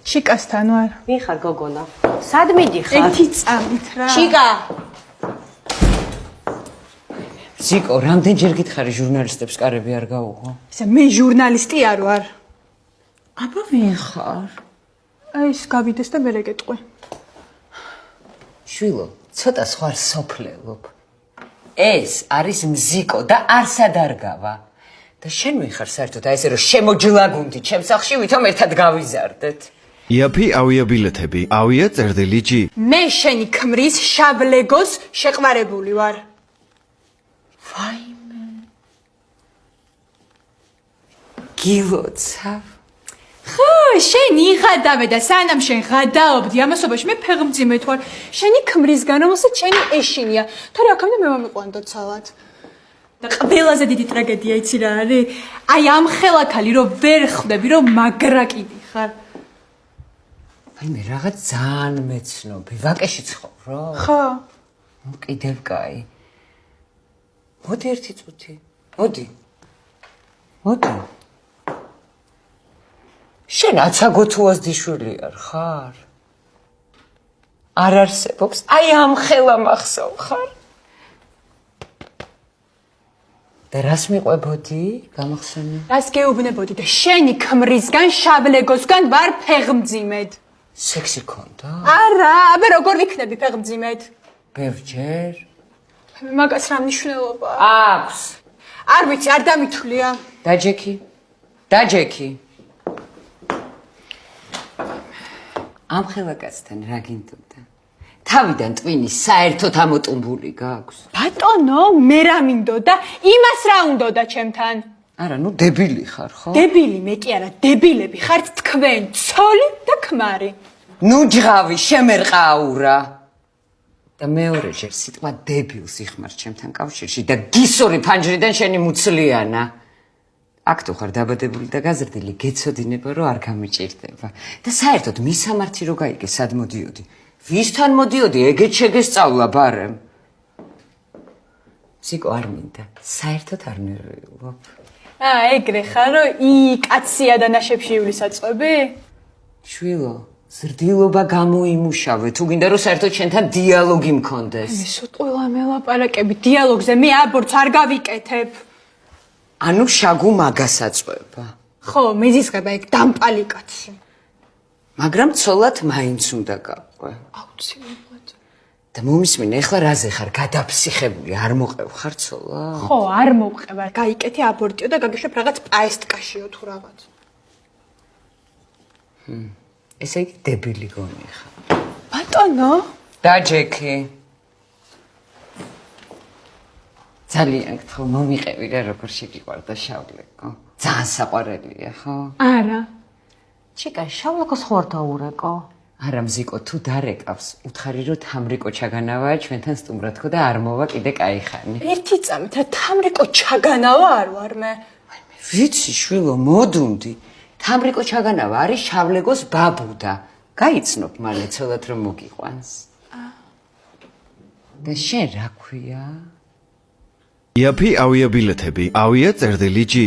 ჩიკასთან ვარ. მიხარ გოგონა. სად მიდიხარ? ერთი წამით რა. ჩიკა. ზიკო, რამდენჯერ გითხარი ჟურნალისტებს კარები არ გაუღო? ისა მე ჟურნალისტი არ ვარ. აბა ვინ ხარ? აი ეს გავიდეს და მერე გეტყვი. შვილო, ცოტა სხვა სოფლელობ. ეს არის მზიკო და არსად არ გავა. და შენ ვიხარ საერთოდ აი ესე რომ შემოჯლაგუნდი ჩემ სახლში ვითომ ერთად გავიზარდეთ. იაფი ავია ბილეთები, ავია წერდილი ჯი. მე შენი ქმრის შავლეგოს შეყვარებული ვარ. ვაიმე. გილოცავ. ხო, შენ იღადავე და სანამ შენ ღადაობდი ამასობაში მე ფეხმძიმეთ ვარ. შენი ქმრისგან რომელსაც შენი ეშინია. თორე აქამდე მე მომიყვანდო ცალად. და ყველაზე დიდი ტრაგედია იცი რა არის? აი ამ ხელაქალი რომ ვერ ხვდები რომ მაგრაკიდი ხარ. ვაიმე, რაღაც ძალიან მეცნობი. ვაკეში ცხოვრო? ხო. კიდევ კაი. მოდი ერთი წუთი. მოდი. შენ აცაგოთუას დიშვილი არ ხარ? არ არსებობს. აი ამ ხელა მახსოვ ხარ? და რას მიყვებოდი? გამახსენე. რას გეუბნებოდი და შენი ქმრისგან შავლეგოსგან ვარ ფეხმძიმედ. სექსი ქონდა? არა, აბა როგორ ვიქნები ფეხმძიმედ? ბევრჯერ. მაგას რა მნიშვნელობა? აქვს. არ ვიცი, არ დამithვლია. დაჯექი. ამ ხელაკაცთან რა გინდოდა? თავიდან ტვინის საერთოდ ამოტუმბული გაქვს. ბატონო, მე რა მინდოდა? იმას რა უნდოდა ჩემთან? არა, ნუ დებილი ხარ, ხო? დებილი მე კი არა, დებილები ხართ თქვენ, ცოლი და ქმარი. ნუ ჯღავი, შემერყაურა. და მეორეჯერ სიტყვა დებილს იხმარ ჩემთან კავშირში და გისური ფანჯრიდან შენი მუცლიანა. აქ თუ ხარ დაბადებული და გაზრდილი, გეცოდინება რომ არ გამიჭირდება. და საერთოდ მისამართი რო გაიგე, სად მოდიოდი? ვისთან მოდიოდი, ეგეც შეგესწავლა ბარემ. ზიკო არ მინდა, საერთოდ არ ნერვიულობ. ეგრე ხარ, რომ კაცია და ნაშებში ივლისაწყვები? შვილო, ზრდილობა გამოიმუშავე, თუ გინდა რომ საერთოდ შენთან დიალოგი მქონდეს. მე სიტყვა მელაპარაკები, დიალოგზე მე აბორტს არ გავიკეთებ. ანუ შაგუ მაგასაწყვება. ხო, მეზისხება ეგ დამპალი კაცი. მაგრამ ცოლად მაინც უნდა გაყვე. აუცილებლად. და მომისმინე, ეხლა რაზე ხარ? გადაფსიხებული, არ მოყევ ხარ ცოლა? ხო, არ მოვყება. გაიკეთე აბორტიო და გაგიშვებ რაღაც პაესტკაშიო თუ რაღაც. ესე იგი დებილი გონი ხარ. ბატონო, დაჯექი. ძალიან გთხოვ, მომიყევი რა როგორ შეგიყვარდა შავლეკო. ძალიან საყვარელია, ხო? არა. ჩიკა, შავლაკოს ხო არ დაურეკო? არა მზიკო, თუ დარეკავს, უთხარი რომ თამრიკო ჩაგანავაა ჩვენთან სტუმრად ხო და არ მოვა კიდე კაი ხანი. ერთი წამით რა თამრიკო ჩაგანავა არ ვარ მე. ვიცი შვილო, მოდუნდი. თამრიკო ჩაგანავა არის შავლეგოს ბაბუდა. გაიცნობ მალე ცოლად რომ მოგიყვანს. და შენ რა ქვია? იაფი ავია ბილეთები, ავია წერდილი ჯი.